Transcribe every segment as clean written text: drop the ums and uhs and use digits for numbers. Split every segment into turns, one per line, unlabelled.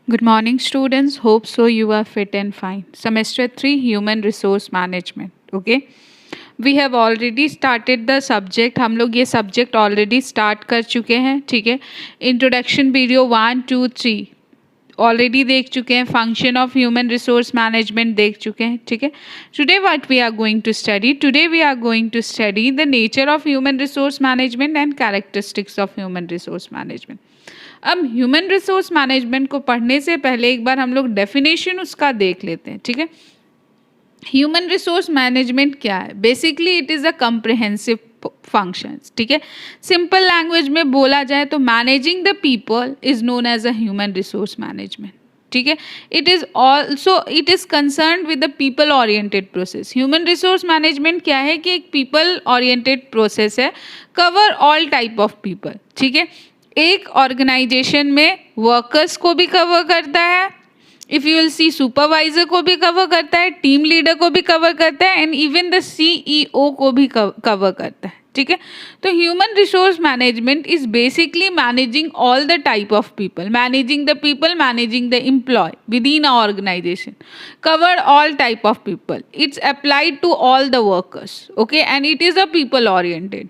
Good morning, students. Hope so you are fit and fine. Semester 3 Human Resource Management. Okay. We have already started the subject. हम लोग ये subject already start कर चुके हैं. ठीक है. Introduction video 1, 2, 3 ऑलरेडी देख चुके हैं. Function of human resource management देख चुके हैं. ठीक है. Today what we are going to study, today we are going to study the nature of human resource management and characteristics of human resource management. अब human resource management को पढ़ने से पहले एक बार हम लोग डेफिनेशन उसका देख लेते हैं. ठीक है. ह्यूमन रिसोर्स मैनेजमेंट क्या है? Basically it is a comprehensive functions. ठीक है. सिंपल लैंग्वेज में बोला जाए तो managing the people is known as a human resource management. ठीक है. It is concern with the people oriented process. Human resource management क्या है कि एक पीपल ओरिएंटेड प्रोसेस है. Cover all type of people. ठीक है. एक ऑर्गेनाइजेशन में वर्कर्स को भी कवर करता है, if you will see supervisor को भी कवर करता है, टीम लीडर को भी कवर करता है, एंड इवन द CEO को भी कवर करता है. ठीक है. तो human resource management is basically managing all the type of people, managing the people, managing the employ within a organization, cover all type of people. It's applied to all the workers. Okay. And it is a people oriented.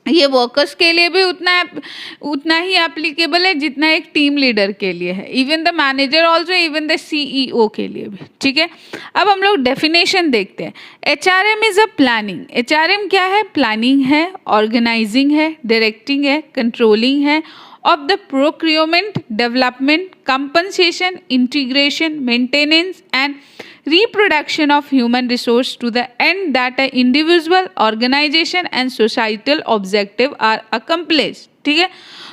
ये workers के लिए भी उतना ही applicable है जितना एक team leader के लिए है, even the manager also, even the CEO के लिए भी. ठीक है. अब हम लोग डेफिनेशन देखते हैं. HRM is a planning. HRM क्या है? प्लानिंग है, ऑर्गेनाइजिंग है, डायरेक्टिंग है, कंट्रोलिंग है of the procurement, development, compensation, integration, maintenance and reproduction of human resource to the end that an individual, organization and societal objective are accomplished. ठीक है.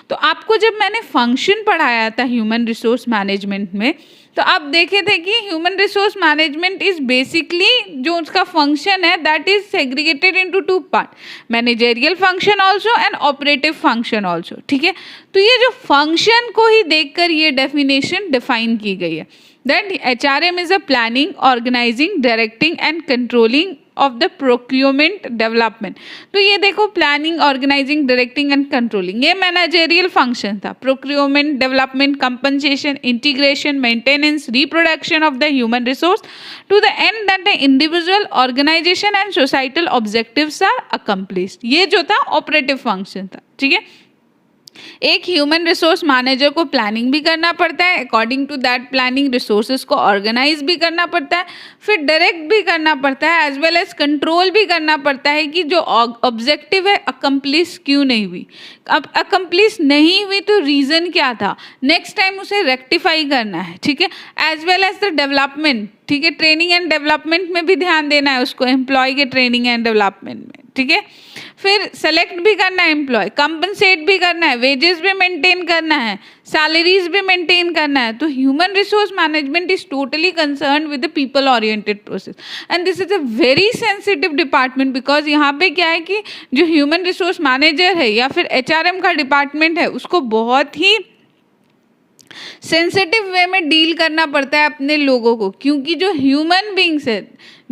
तो आपको जब मैंने फंक्शन पढ़ाया था ह्यूमन रिसोर्स मैनेजमेंट में, तो आप देखे थे कि human resource management is basically जो उसका फंक्शन है that is segregated into 2 part, managerial function also and operative function also. ठीक है. तो ये जो फंक्शन को ही देखकर ये डेफिनेशन डिफाइन की गई है that HRM is a planning, organizing, directing and controlling of the procurement development. तो ये देखो planning, organizing, directing and controlling, ये मैनेजेरियल फंक्शन था. Procurement, development, compensation, integration, maintenance, reproduction of the human resource to the end that the individual, organization and societal objectives are accomplished. ये जो था operative function था. ठीक है. एक human resource manager को प्लानिंग भी करना पड़ता है, according to that planning resources को ऑर्गेनाइज भी करना पड़ता है, फिर डायरेक्ट भी करना पड़ता है, एज वेल एज कंट्रोल भी करना पड़ता है कि जो ऑब्जेक्टिव है अकम्प्लिश क्यों नहीं हुई. अब अकम्प्लिश नहीं हुई तो रीज़न क्या था, नेक्स्ट टाइम उसे रेक्टिफाई करना है. ठीक है. As well as the development. ठीक है. ट्रेनिंग एंड डेवलपमेंट में भी ध्यान देना है उसको, एम्प्लॉय के ट्रेनिंग एंड डेवलपमेंट में. ठीक है. फिर सेलेक्ट भी करना है एम्प्लॉय, कंपनसेट भी करना है, वेजेस भी मेंटेन करना है, सैलरीज भी मेंटेन करना है. तो human resource management is totally concern with the people oriented process and this is a very sensitive department, because यहाँ पे क्या है कि जो ह्यूमन रिसोर्स मैनेजर है या फिर HRM का डिपार्टमेंट है उसको बहुत ही सेंसिटिव वे में डील करना पड़ता है अपने लोगों को, क्योंकि जो ह्यूमन बींग्स है,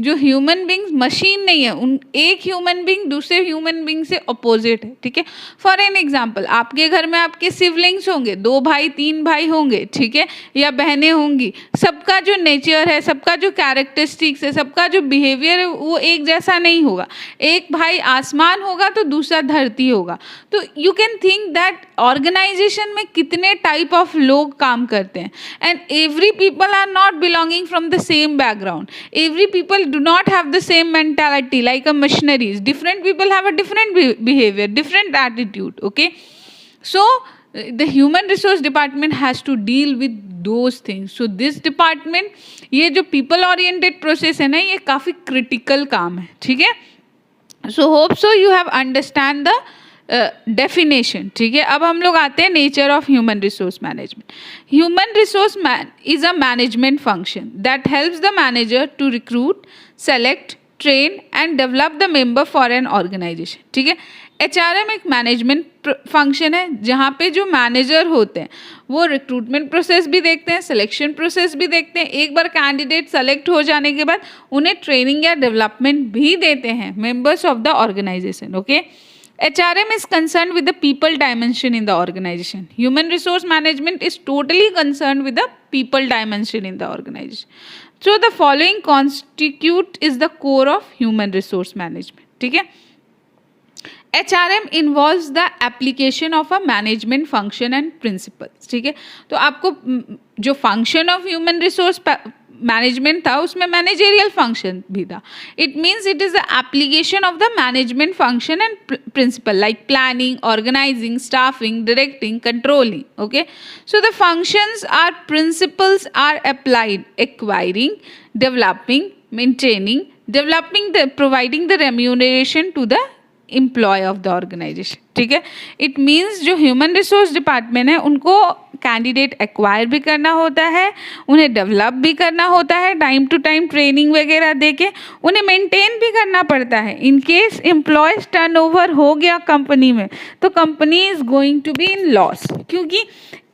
जो ह्यूमन बींग्स मशीन नहीं है, उन एक ह्यूमन बींग दूसरे ह्यूमन बींग से अपोजिट है. ठीक है. फॉर एन एग्जांपल, आपके घर में आपके सिबलिंग्स होंगे, 2 भाई 3 भाई होंगे. ठीक है. या बहनें होंगी. सबका जो नेचर है, सबका जो कैरेक्टरिस्टिक्स है, सबका जो बिहेवियर है वो एक जैसा नहीं होगा. एक भाई आसमान होगा तो दूसरा धरती होगा. तो you can think that organization में कितने टाइप ऑफ लोग काम करते हैं, and every people are not belonging from the same background. Every people do not have the same mentality like a missionaries. Different people have a different behavior, different attitude. Okay. So the human resource department has to deal with those things. So this department, ये जो people oriented process है ना, ये काफ़ी critical काम है. ठीक है. So hope so you have understand the definition. ठीक है. अब हम लोग आते हैं nature of human resource management. Human resource is a management function that helps the manager to recruit, select, train and develop the member for an organization. ठीक है. HRM एक मैनेजमेंट फंक्शन है जहाँ पे जो मैनेजर होते हैं वो रिक्रूटमेंट प्रोसेस भी देखते हैं, सिलेक्शन प्रोसेस भी देखते हैं. एक बार कैंडिडेट सेलेक्ट हो जाने के बाद उन्हें ट्रेनिंग या डेवलपमेंट भी देते हैं members of the organization. Okay. HRM is concerned with the people dimension in the organization. Human resource management is totally concerned with the people dimension in the organization. So the following constitute is the core of human resource management. ठीक है, HRM involves the application of a management function and principles. ठीक है, तो आपको जो function of human resource management था उसमें managerial function भी था. It means it is the application of the management function and principle like planning, organizing, staffing, directing, controlling. Okay, so the functions are principles are applied acquiring, developing, maintaining, providing the remuneration to the employ of the organization. ठीक है, it means जो human resource department है उनको candidate acquire भी करना होता है, उन्हें डेवलप भी करना होता है, टाइम टू टाइम ट्रेनिंग वगैरह देके उन्हें मेंटेन भी करना पड़ता है. इन केस एम्प्लॉयज टर्नओवर हो गया कंपनी में तो company is going to be in loss, क्योंकि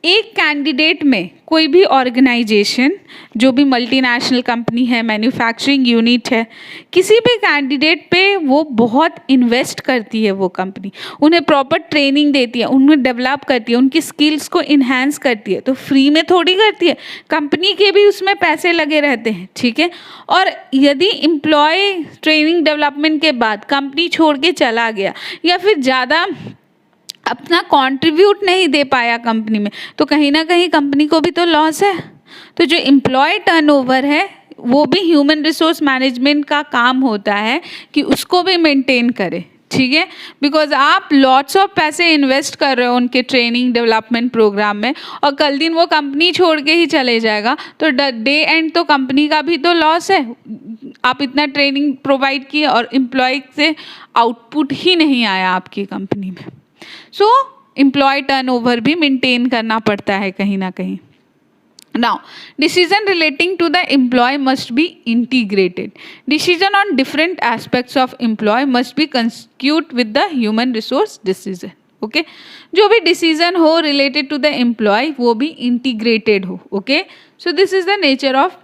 एक कैंडिडेट में कोई भी ऑर्गेनाइजेशन, जो भी मल्टीनेशनल कंपनी है, मैन्युफैक्चरिंग यूनिट है, किसी भी कैंडिडेट पे वो बहुत इन्वेस्ट करती है. वो कंपनी उन्हें प्रॉपर ट्रेनिंग देती है, उन्हें डेवलप करती है, उनकी स्किल्स को इन्हांस करती है. तो फ्री में थोड़ी करती है, कंपनी के भी उसमें पैसे लगे रहते हैं. ठीक है, और यदि एम्प्लॉय ट्रेनिंग डेवलपमेंट के बाद कंपनी छोड़ के चला गया या फिर ज़्यादा अपना कंट्रीब्यूट नहीं दे पाया कंपनी में, तो कहीं ना कहीं कंपनी को भी तो लॉस है. तो जो एम्प्लॉय टर्नओवर है वो भी ह्यूमन रिसोर्स मैनेजमेंट का काम होता है कि उसको भी मेंटेन करे. ठीक है, बिकॉज आप लॉट्स ऑफ पैसे इन्वेस्ट कर रहे हो उनके ट्रेनिंग डेवलपमेंट प्रोग्राम में और कल दिन वो कंपनी छोड़ के ही चले जाएगा तो डे एंड तो कंपनी का भी तो लॉस है. आप इतना ट्रेनिंग प्रोवाइड किए और एम्प्लॉय से आउटपुट ही नहीं आया आपकी कंपनी में. सो एम्प्लॉय टर्नओवर भी मेंटेन करना पड़ता है कहीं ना कहीं. Now, decision relating to the employee must be integrated. Decision on different aspects of employee must be constituted with the human resource decision. Okay? जो भी decision हो related to the employee वो भी integrated हो. Okay? So this is the nature of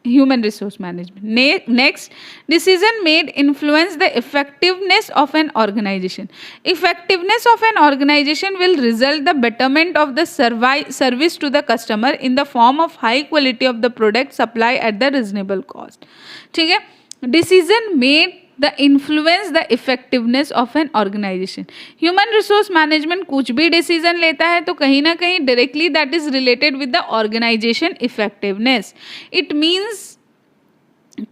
human resource management. Next, decision made influence the effectiveness of an organization. Effectiveness of an organization will result the betterment of the service to the customer in the form of high quality of the product supply at the reasonable cost. ठीक है, decision made the influence the effectiveness of an organization. Human resource management कुछ भी decision लेता है तो कहीं ना कहीं directly that is related with the organization effectiveness. It means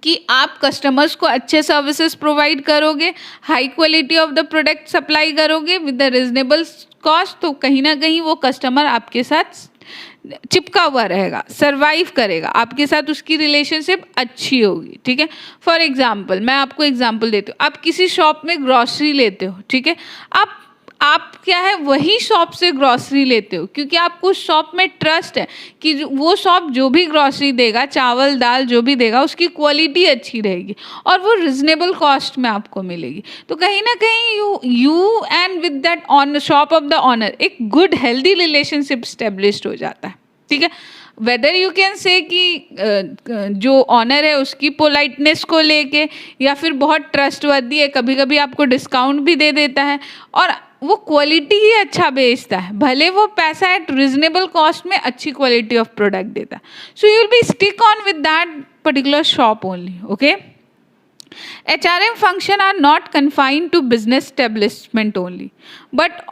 कि आप कस्टमर्स को अच्छे सर्विसेज प्रोवाइड करोगे, high quality of the product supply करोगे विद द रिजनेबल कॉस्ट, तो कहीं ना कहीं वो कस्टमर आपके साथ चिपका हुआ रहेगा, सरवाइव करेगा, आपके साथ उसकी रिलेशनशिप अच्छी होगी. ठीक है, फॉर एग्जांपल मैं आपको एग्जांपल देती हूँ. आप किसी शॉप में ग्रॉसरी लेते हो. ठीक है, आप क्या है वही शॉप से ग्रॉसरी लेते हो क्योंकि आपको शॉप में ट्रस्ट है कि वो शॉप जो भी ग्रॉसरी देगा, चावल दाल जो भी देगा, उसकी क्वालिटी अच्छी रहेगी और वो रिजनेबल कॉस्ट में आपको मिलेगी. तो कहीं ना कहीं you end with that on shop of the owner एक गुड हेल्दी रिलेशनशिप स्टेब्लिश्ड हो जाता है. ठीक है, वेदर यू कैन से कि जो ऑनर है उसकी पोलाइटनेस को लेके या फिर बहुत ट्रस्टवर्दी है, कभी कभी आपको डिस्काउंट भी दे देता है और वो क्वालिटी ही अच्छा बेचता है, भले वो पैसा एट रिजनेबल कॉस्ट में अच्छी क्वालिटी ऑफ प्रोडक्ट देता है. So you will be stick on with that particular shop only. Okay, HRM function are not confined to business establishment only but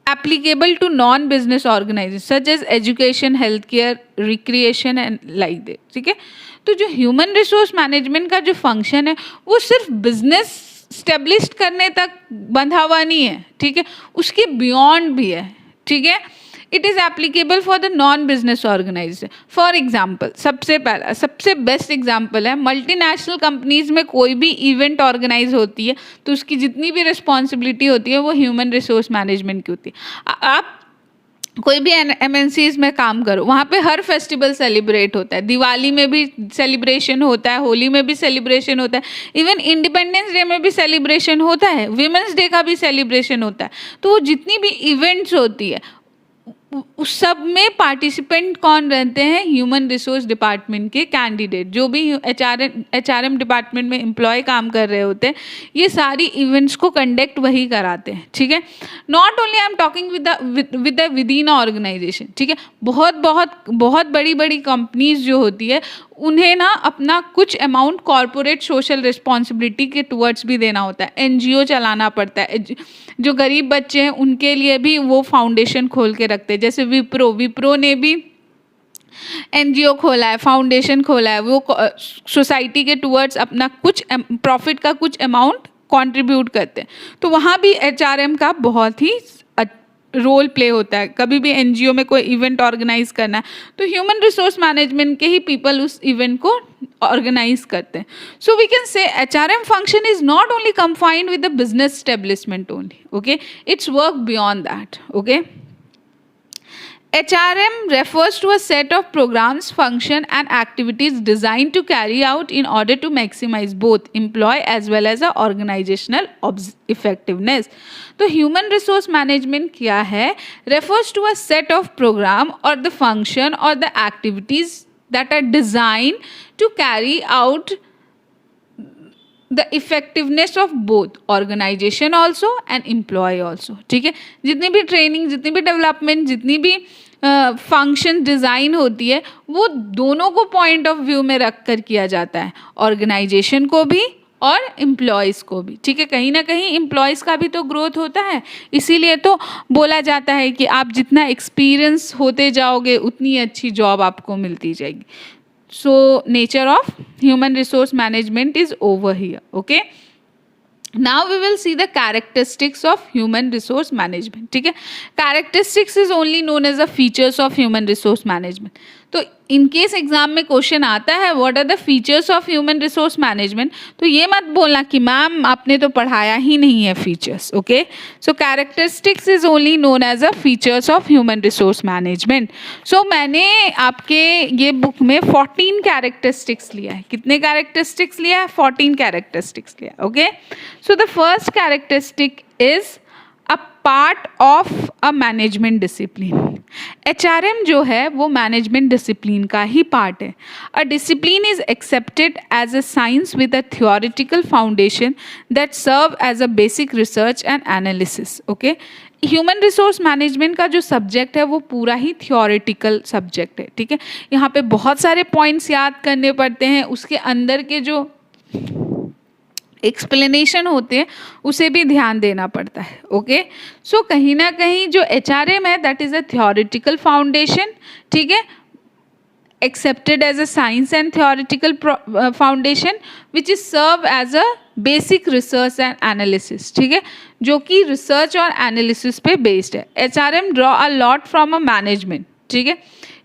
applicable to non-business organizations such as education, healthcare, recreation and like that. ठीक है, तो जो human resource management का जो function है वो सिर्फ business establish करने तक बंधा हुआ नहीं है. ठीक है, उसके बियॉन्ड भी है. ठीक है, it is applicable for the non business organization. For example, सबसे बेस्ट एग्जाम्पल है मल्टीनेशनल कंपनीज में कोई भी इवेंट ऑर्गेनाइज होती है तो उसकी जितनी भी रिस्पॉन्सिबिलिटी होती है वो ह्यूमन रिसोर्स मैनेजमेंट की होती है. आप कोई भी MNCs में काम करो, वहाँ पे हर फेस्टिवल सेलिब्रेट होता है. दिवाली में भी सेलिब्रेशन होता है, होली में भी सेलिब्रेशन होता है, इवन इंडिपेंडेंस डे में भी सेलिब्रेशन होता है, विमेंस डे का भी सेलिब्रेशन होता है. तो वो जितनी भी इवेंट्स होती है उस सब में पार्टिसिपेंट कौन रहते हैं? ह्यूमन रिसोर्स डिपार्टमेंट के कैंडिडेट, जो भी एचआरएम डिपार्टमेंट में एम्प्लॉय काम कर रहे होते हैं, ये सारी इवेंट्स को कंडक्ट वही कराते हैं, ठीक है। Not only I am talking with the within organization, ठीक है। बहुत बहुत बहुत बड़ी बड़ी कंपनीज जो होती है, उन्हें ना अपना कुछ अमाउंट कॉरपोरेट सोशल रिस्पॉन्सिबिलिटी के टुवर्ड्स भी देना होता है, एनजीओ चलाना पड़ता है। जो गरीब बच्चे हैं उनके लिए भी वो फाउंडेशन खोल के रखते हैं, जैसे विप्रो ने भी एनजीओ खोला है, फाउंडेशन खोला है, वो सोसाइटी के टुवर्ड्स अपना कुछ प्रॉफिट का कुछ अमाउंट कंट्रीब्यूट करते हैं। तो वहाँ भी एचआरएम का बहुत ही रोल प्ले होता है। कभी भी एनजीओ में कोई इवेंट ऑर्गेनाइज करना है तो ह्यूमन रिसोर्स मैनेजमेंट के ही पीपल उस इवेंट को ऑर्गेनाइज करते हैं। So we can say HRM function is not only confined with the business establishment only, okay, it's work beyond that, okay. HRM refers to a set of programs, function and activities designed to carry out in order to maximize both employee as well as a organizational effectiveness. तो human resource management क्या है? Refers to a set of program or the function or the activities that are designed to carry out the effectiveness of both organization also and employee also, ठीक है। जितनी भी training, जितनी भी development, जितनी भी फंक्शन डिज़ाइन होती है, वो दोनों को पॉइंट ऑफ व्यू में रख कर किया जाता है, ऑर्गेनाइजेशन को भी और एम्प्लॉयज़ को भी, ठीक है। कहीं ना कहीं एम्प्लॉयज़ का भी तो ग्रोथ होता है, इसीलिए तो बोला जाता है कि आप जितना एक्सपीरियंस होते जाओगे उतनी अच्छी जॉब आपको मिलती जाएगी। So nature of human resource management is over here, okay. Now we will see the characteristics of human resource management, ठीक है। Characteristics is only known as the features of human resource management. तो in case exam में question आता है what are the features of human resource management, तो ये मत बोलना कि मैम आपने तो पढ़ाया ही नहीं है features, okay. So characteristics is only known as a features of human resource management. So मैंने आपके ये बुक में 14 कैरेक्टरिस्टिक्स लिया है। कितने कैरेक्टरिस्टिक्स लिया है? 14 कैरेक्टरिस्टिक्स लिया, okay. So the first characteristic is a part of a management discipline. HRM जो है वो मैनेजमेंट डिसिप्लिन का ही पार्ट है। A discipline is accepted as a science with a theoretical foundation that serve as a basic research and analysis, okay. Human resource management का जो subject है वो पूरा ही थियोरिटिकल सब्जेक्ट है, ठीक है। यहाँ पे बहुत सारे पॉइंट्स याद करने पड़ते हैं, उसके अंदर के जो एक्सप्लेनेशन होते हैं उसे भी ध्यान देना पड़ता है, ओके। सो कहीं ना कहीं जो HRM है that is a theoretical foundation, ठीक है, accepted as a science and theoretical foundation which is serve as a basic research and analysis, ठीक है, जो कि रिसर्च और एनालिसिस पे बेस्ड है। HRM draw a lot from a management, ठीक है।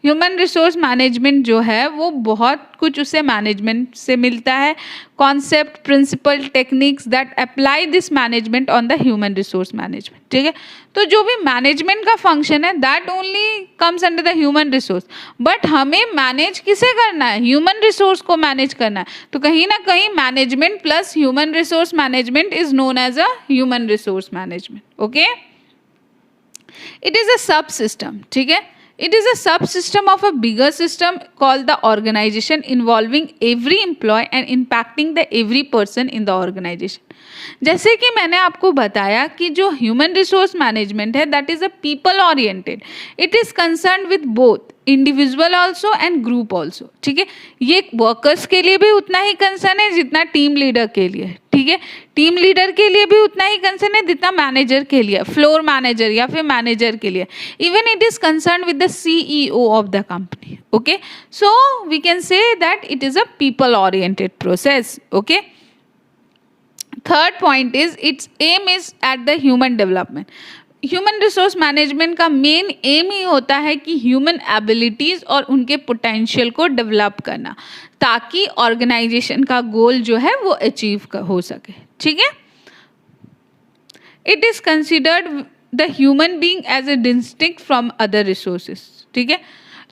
ह्यूमन रिसोर्स मैनेजमेंट जो है वो बहुत कुछ उसे मैनेजमेंट से मिलता है, concept, principle, techniques that apply this management on the human resource management, ठीक है। तो जो भी मैनेजमेंट का फंक्शन है that only comes under the human resource, but हमें मैनेज किसे करना है? ह्यूमन रिसोर्स को मैनेज करना है। तो कहीं ना कहीं management plus human resource management is known as a human resource management, okay. It is a sub system, ठीक है। It is a subsystem of a bigger system called the organization involving every employee and impacting the every person in the organization. जैसे कि मैंने आपको बताया कि जो human resource management है that is a people oriented, it is concern with both individual also and group also, ठीक है। ये वर्कर्स के लिए भी उतना ही कंसर्न है जितना टीम लीडर के लिए, ठीक है। टीम लीडर के लिए भी उतना ही कंसर्न है जितना मैनेजर के लिए, फ्लोर मैनेजर या फिर मैनेजर के लिए। Even it is concern with the CEO of the company, okay. So we can say that it is a people oriented process, okay. Third point is it's aim is at the human development. Human resource management का main aim ही होता है कि human abilities और उनके potential को develop करना, ताकि ऑर्गेनाइजेशन का गोल जो है वो अचीव हो सके, ठीक है। It is considered the human being as a distinct from other resources, ठीक है।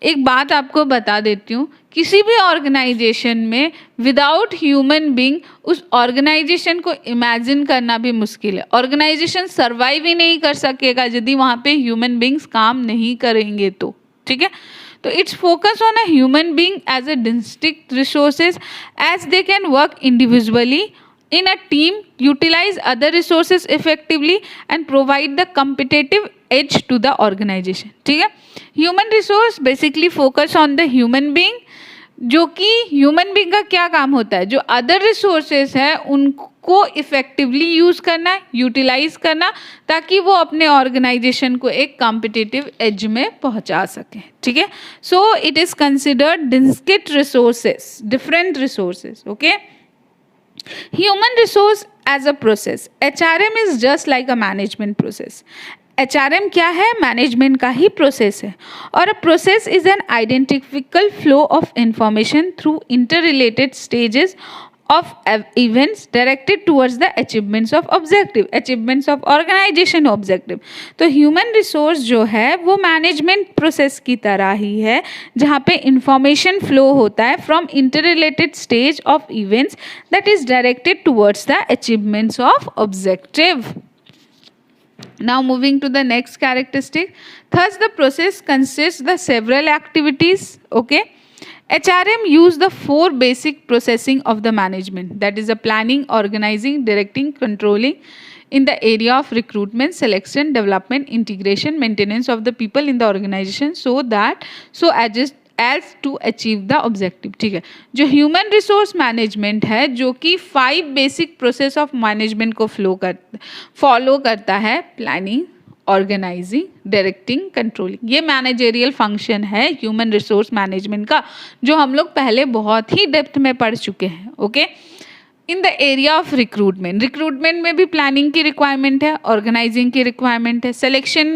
एक बात आपको बता देती हूँ, किसी भी ऑर्गेनाइजेशन में विदाउट ह्यूमन बीइंग उस ऑर्गेनाइजेशन को इमेजिन करना भी मुश्किल है। ऑर्गेनाइजेशन सर्वाइव ही नहीं कर सकेगा यदि वहाँ पे ह्यूमन बीइंग्स काम नहीं करेंगे तो, ठीक है। तो it's focus on a human being as a distinct resources as they can work individually in a team, utilize other resources effectively and provide the competitive edge to the organization, ठीक है। Human resource basically focus on the human being, जो कि human being का क्या काम होता है, जो अदर रिसोर्सेज है उनको इफेक्टिवली यूज़ करना, यूटिलाइज करना, ताकि वो अपने ऑर्गेनाइजेशन को एक कॉम्पिटिटिव एज में पहुंचा सकें, ठीक है। So it is considered discrete resources, different resources, okay. Human resource as a process. HRM is just like a management process. HRM क्या है? मैनेजमेंट का ही प्रोसेस है, और a process is an identifiable flow of information through interrelated stages of events directed towards the achievements of objective, achievements of organization objective. तो human resource जो है वो management process की तरह ही है, जहाँ पे इंफॉर्मेशन फ्लो होता है from interrelated stage of events that is directed towards the achievements of objective. Now moving to the next characteristic. Thus the process consists the several activities, okay. HRM use the 4 basic processing of the management, that is the planning, organizing, directing, controlling in the area of recruitment, selection, development, integration, maintenance of the people in the organization so as to achieve the objective, ठीक है। जो human resource management है, जो कि 5 basic process of management को follow करता है, planning, organizing, directing, controlling, ये मैनेजरियल फंक्शन है ह्यूमन रिसोर्स मैनेजमेंट का, जो हम लोग पहले बहुत ही डेप्थ में पढ़ चुके हैं, okay. In the area of recruitment में भी प्लानिंग की रिक्वायरमेंट है, ऑर्गेनाइजिंग की रिक्वायरमेंट है, सिलेक्शन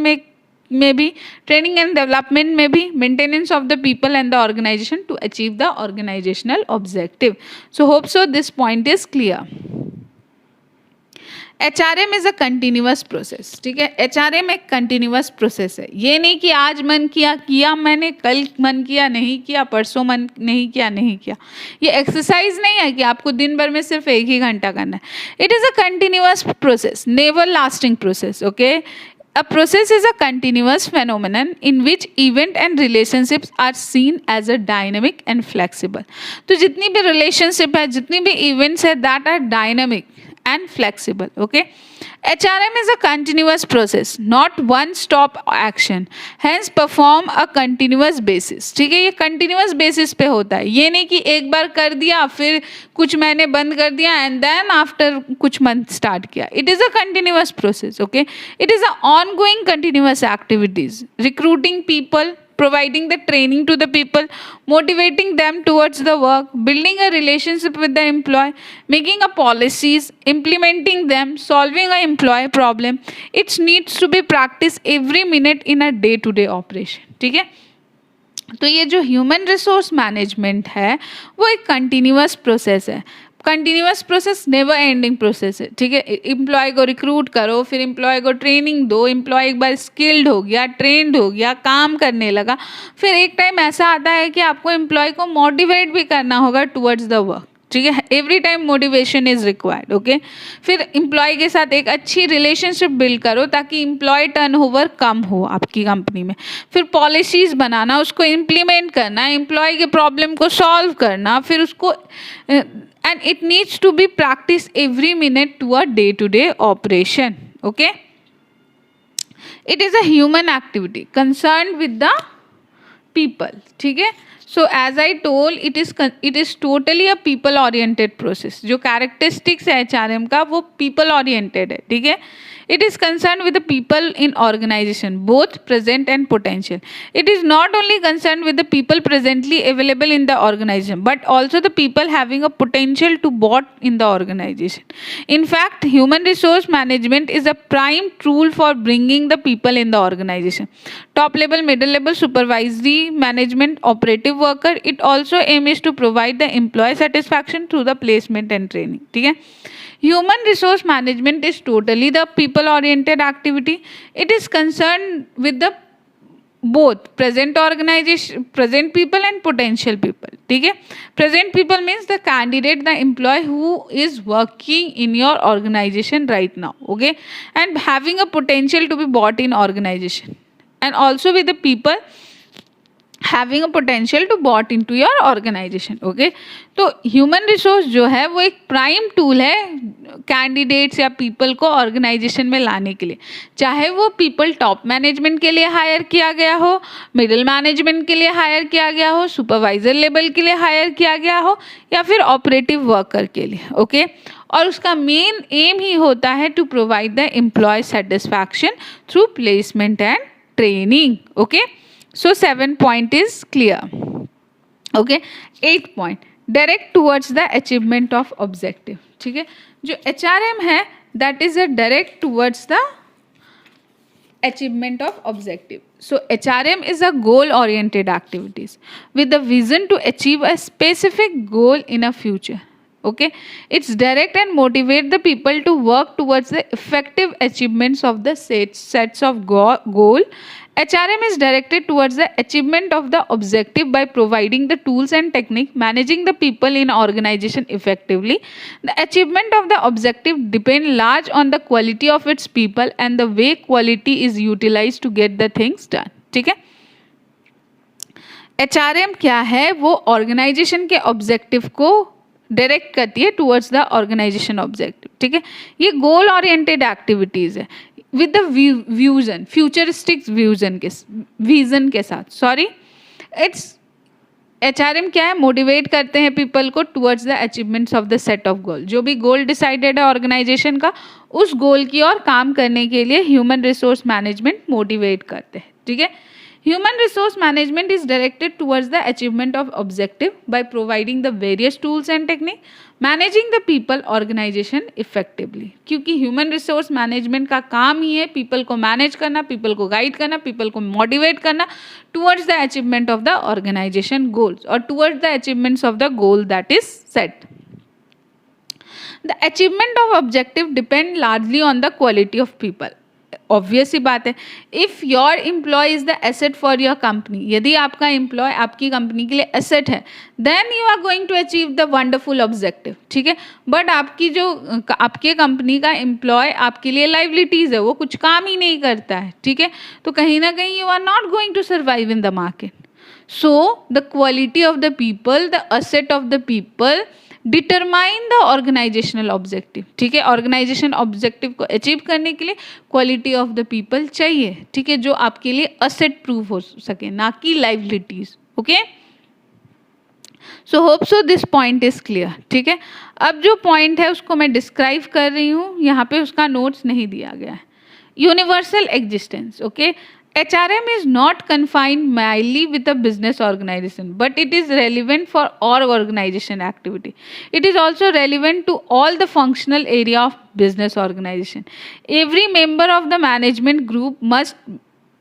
में भी, ट्रेनिंग एंड डेवलपमेंट में भी, maintenance of the people and the organization to achieve the organizational objective. So hope so this point is clear. HRM is a continuous process. ठीक है, HRM एक continuous process है. ये नहीं कि आज मन किया मैंने, कल मन किया नहीं किया, परसों मन नहीं किया. ये एक्सरसाइज नहीं है कि आपको दिन भर में सिर्फ 1 ही घंटा करना है. It is a continuous process, never lasting process. Okay, a process is a continuous phenomenon in which event and relationships are seen as a dynamic and flexible. तो जितनी भी relationship है, जितनी भी events है, that are dynamic and flexible. Okay, HRM is a continuous process, not one stop action, hence perform a continuous basis. ठीक है, ये continuous basis पे होता है. ये नहीं कि एक बार कर दिया फिर कुछ महीने बंद कर दिया and then after कुछ month start किया. It is a continuous process. Okay, it is a ongoing continuous activities, recruiting people, providing the training to the people, motivating them towards the work, building a relationship with the employee, making a policies, implementing them, solving a employee problem. It needs to be practiced every minute in a day-to-day operation. ठीक है, तो ये जो human resource management है वो एक continuous process है. Continuous process, never ending process है. ठीक है, एम्प्लॉय को रिक्रूट करो, फिर एम्प्लॉय को ट्रेनिंग दो, एम्प्लॉय एक बार स्किल्ड हो गया, ट्रेंड हो गया, काम करने लगा, फिर एक टाइम ऐसा आता है कि आपको एम्प्लॉय को मोटिवेट भी करना होगा टुवर्ड्स द वर्क. ठीक है, every time motivation is required. Okay, फिर एम्प्लॉय के साथ एक अच्छी रिलेशनशिप बिल्ड करो ताकि एम्प्लॉय टर्नओवर कम हो आपकी कंपनी में. फिर पॉलिसीज़ बनाना, उसको इम्प्लीमेंट करना, एम्प्लॉय के प्रॉब्लम को सॉल्व करना, फिर उसको and it needs to be practiced every minute to a day-to-day operation. Okay, it is a human activity concerned with the people. ठीक है, so as I told, it is totally a people oriented process. जो characteristics है HRM का वो people oriented है. ठीक है, it is concerned with the people in organization, both present and potential. It is not only concerned with the people presently available in the organization, but also the people having a potential to bought in the organization. In fact, human resource management is a prime tool for bringing the people in the organization. Top level, middle level, supervisory management, operative worker. It also aims to provide the employee satisfaction through the placement and training. ठीक है, human resource management is totally the people oriented activity. It is concerned with the both present organization, present people and potential people. ठीक है, present people means the candidate, the employee who is working in your organization right now, okay, and having a potential to be bought in organization, and also with the people having a potential to bought in to your organization. Okay, तो human रिसोर्स जो है वो एक prime tool है candidates या people को organization में लाने के लिए. चाहे वो पीपल टॉप मैनेजमेंट के लिए हायर किया गया हो, मिडिल मैनेजमेंट के लिए हायर किया गया हो, सुपरवाइजर लेवल के लिए हायर किया गया हो, या फिर ऑपरेटिव वर्कर के लिए. ओके, और उसका मेन एम ही होता है to provide the employ satisfaction through placement and training. Okay, so 7 point is clear. Okay, 8 point direct towards the achievement of objective. ठीक है, जो HRM है that is a direct towards the achievement of objective. So HRM is a goal oriented activities with the vision to achieve a specific goal in a future. Okay, it's direct and motivate the people to work towards the effective achievements of the sets of goal. HRM is directed towards the achievement of the objective by providing the tools and technique, managing the people in organization effectively. The achievement of the objective depend large on the quality of its people and the way quality is utilized to get the things done. ठीक है, HRM क्या है, वो organisation के objective को direct करती है towards the organisation objective. ठीक है, ये गोल ओरिएंटेड एक्टिविटीज़ है with the vision, futuristic vision के साथ. सॉरी, इट्स HRM क्या है, मोटिवेट करते हैं पीपल को towards the achievements of the set of goal. जो भी गोल डिसाइडेड है ऑर्गेनाइजेशन का, उस गोल की ओर काम करने के लिए ह्यूमन रिसोर्स मैनेजमेंट मोटिवेट करते हैं. ठीक है, Human resource management is directed towards the achievement of objective by providing the various tools and technique, managing the people organization effectively. क्योंकि human resource management का काम ही है people को manage करना, people को guide करना, people को motivate करना towards the achievement of the organization goals or towards the achievements of the goal that is set. The achievement of objective depend largely on the quality of people. Obvious ही बात है, if your employee is the asset for your company, यदि आपका employee आपकी company के लिए asset है, then you are going to achieve the wonderful objective. ठीक है, बट आपकी जो आपके कंपनी का एम्प्लॉय आपके लिए लाइबिलिटीज़ है, वो कुछ काम ही नहीं करता है. ठीक है, तो कहीं ना कहीं you are not going to survive in the market. So the quality of the people, the asset of the people determine the organizational objective. ठीक है, ऑर्गेनाइजेशन ऑब्जेक्टिव को अचीव करने के लिए क्वालिटी ऑफ द पीपल चाहिए. ठीक है, जो आपके लिए असेट प्रूफ हो सके, ना कि liabilities. Okay, so hope so this point is clear. ठीक है, अब जो पॉइंट है उसको मैं डिस्क्राइब कर रही हूँ, यहाँ पे उसका नोट्स नहीं दिया गया है. Universal existence. Okay, HRM is not confined merely with a business organization, but it is relevant for all organization activity. It is also relevant to all the functional area of business organization. Every member of the management group must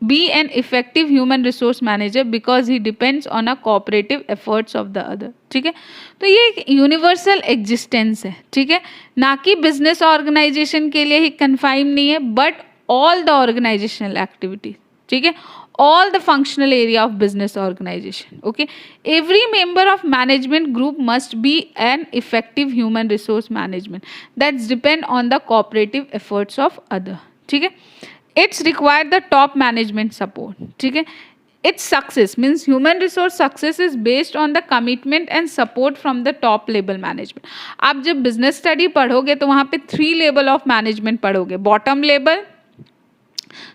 be an effective human resource manager because he depends on a cooperative efforts of the other. ठीक है, तो ये एक universal existence है. ठीक है, ना कि बिजनेस ऑर्गेनाइजेशन के लिए ही कन्फाइन नहीं है, but all the organizational activities. ठीक है, all the functional area of business organization. Okay, every member of management group must be an effective human resource management that's depend on the cooperative efforts of other. ठीक है, it's require the top management support. ठीक है, its success means human resource success is based on the commitment and support from the top level management. आप जब business study पढ़ोगे तो वहाँ पे 3 level of management पढ़ोगे, bottom level,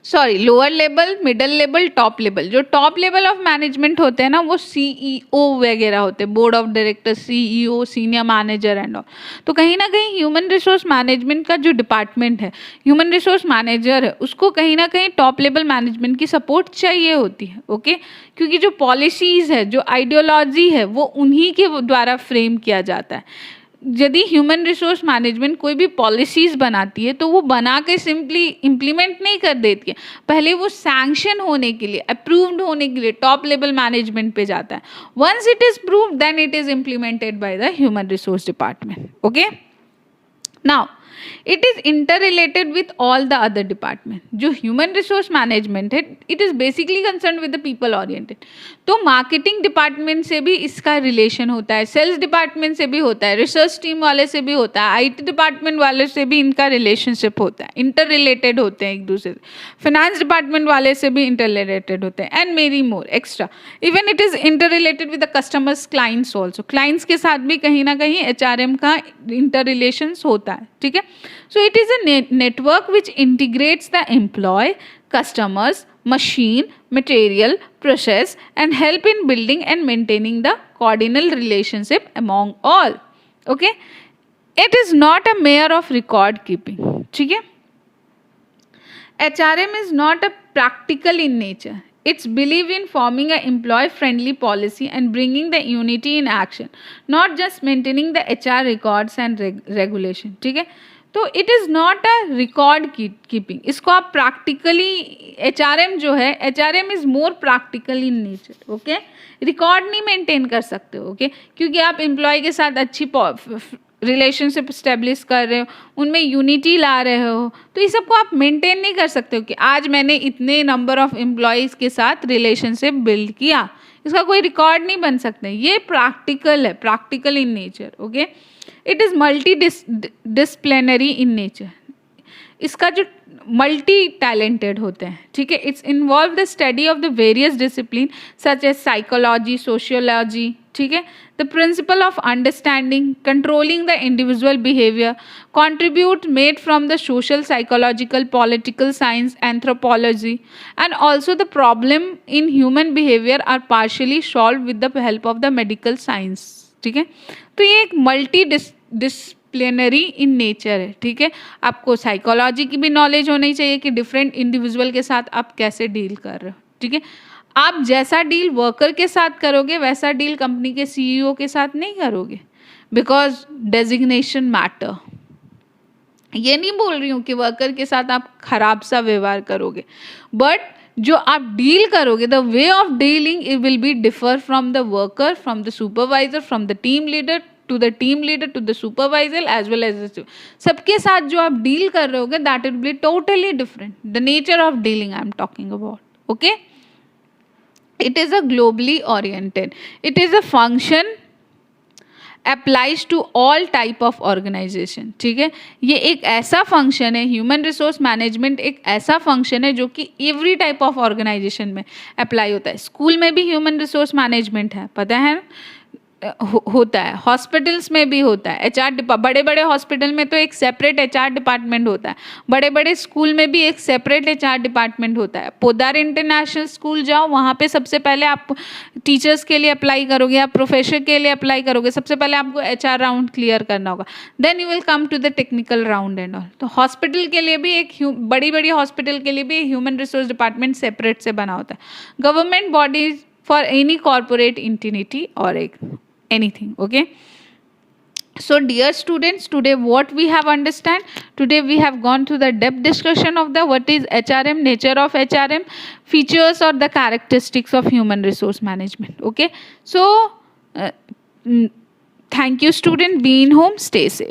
sorry lower level, middle level, top level. जो top level of management होते हैं ना, वो CEO वगैरह होते हैं, board of director, CEO, senior manager and all. तो कहीं ना कहीं ह्यूमन रिसोर्स मैनेजमेंट का जो डिपार्टमेंट है, ह्यूमन रिसोर्स मैनेजर है, उसको कहीं ना कहीं टॉप लेवल मैनेजमेंट की सपोर्ट चाहिए होती है. ओके, क्योंकि जो पॉलिसीज़ है, जो आइडियोलॉजी है, वो उन्हीं के द्वारा फ्रेम किया जाता है. यदि ह्यूमन रिसोर्स मैनेजमेंट कोई भी पॉलिसीज़ बनाती है तो वो बना के सिंपली इम्प्लीमेंट नहीं कर देती है, पहले वो सैंक्शन होने के लिए, अप्रूव्ड होने के लिए टॉप लेवल मैनेजमेंट पे जाता है. Once it is proved then it is implemented by the human resource department. Okay, now it is inter related with all the other department. जो ह्यूमन रिसोर्स मैनेजमेंट है, it is basically concern with the people oriented. तो marketing department से भी इसका relation होता है, sales department से भी होता है, रिसर्च टीम वाले से भी होता है, IT डिपार्टमेंट वाले से भी इनका रिलेशनशिप होता है, इंटर रिलेटेड होते हैं एक दूसरे से, फाइनेंस डिपार्टमेंट वाले से भी इंटर रिलेटेड होते हैं, एंड मेरी more extra. Even it is inter related with the customers, clients also. Clients के साथ भी कहीं ना कहीं HRM का इंटर रिलेशंस होता है. ठीक है. So it is a network which integrates the employ, customers, machine, material, process, and help in building and maintaining the coordinal relationship among all. Okay? It is not a mere of record keeping. ठीक है. HRM is not a practical in nature. It's believe in forming a employee friendly policy and bringing the unity in action, not just maintaining the HR records and regulation. ठीक है. तो it is not a record keeping. इसको आप practically, HRM जो है, HRM is more practical in nature. Okay. Record नहीं maintain कर सकते हो. ओके. क्योंकि आप एम्प्लॉय के साथ अच्छी रिलेशनशिप स्टेब्लिश कर रहे हो, उनमें यूनिटी ला रहे हो, तो ये सबको आप मेंटेन नहीं कर सकते हो कि आज मैंने इतने नंबर ऑफ एम्प्लॉयज़ के साथ रिलेशनशिप बिल्ड किया. इसका कोई रिकॉर्ड नहीं बन सकता. ये प्रैक्टिकल है, practical in nature. Okay. It is multi disciplinary in nature. इसका जो मल्टी टैलेंटेड होते हैं. ठीक है. It's involve the study of the various discipline such as psychology, sociology. ठीक है. The principle of understanding, controlling the individual behaviour, contribute made from the social, psychological, political science, anthropology, and also the problem in human behavior are partially solved with the help of the medical science. ठीक है. तो ये एक multi disciplinary in nature है. ठीक है. आपको psychology की भी नॉलेज होनी चाहिए कि डिफरेंट इंडिविजुअल के साथ आप कैसे डील कर रहे हो. ठीक है. आप जैसा डील वर्कर के साथ करोगे वैसा डील कंपनी के CEO के साथ नहीं करोगे, बिकॉज डेजिग्नेशन मैटर. ये नहीं बोल रही हूँ कि वर्कर के साथ आप खराब सा व्यवहार करोगे, बट जो आप डील करोगे, the way of dealing it will be differ from the worker, from the supervisor, from the team leader to the team leader to the supervisor as well as सबके साथ जो आप डील कर रहे होगे that will be totally different. The nature of dealing I am talking about. Okay. It is a globally oriented. It is a function applies to all type of organization. ठीक है. ये एक ऐसा फंक्शन है, human resource management एक ऐसा function है जो कि एवरी टाइप ऑफ ऑर्गेनाइजेशन में अप्लाई होता है. स्कूल में भी ह्यूमन रिसोर्स मैनेजमेंट है, पता है, होता है. हॉस्पिटल्स में भी होता है. बड़े बड़े हॉस्पिटल में तो एक सेपरेट HR डिपार्टमेंट होता है. बड़े बड़े स्कूल में भी एक सेपरेट HR डिपार्टमेंट होता है. पोद्दार इंटरनेशनल स्कूल जाओ, वहाँ पे सबसे पहले आप टीचर्स के लिए अप्लाई करोगे, आप प्रोफेसर के लिए अप्लाई करोगे, सबसे पहले आपको HR राउंड क्लियर करना होगा, then you will come to the technical round and all. तो हॉस्पिटल के लिए भी एक बड़ी बड़ी हॉस्पिटल के लिए भी ह्यूमन रिसोर्स डिपार्टमेंट सेपरेट से बना होता है. Government bodies for any corporate entity और एक anything. Okay. So dear students, today what we have understand, today we have gone through the depth discussion of the what is HRM, nature of HRM, features or the characteristics of human resource management. Okay. So thank you student, be in home, stay safe.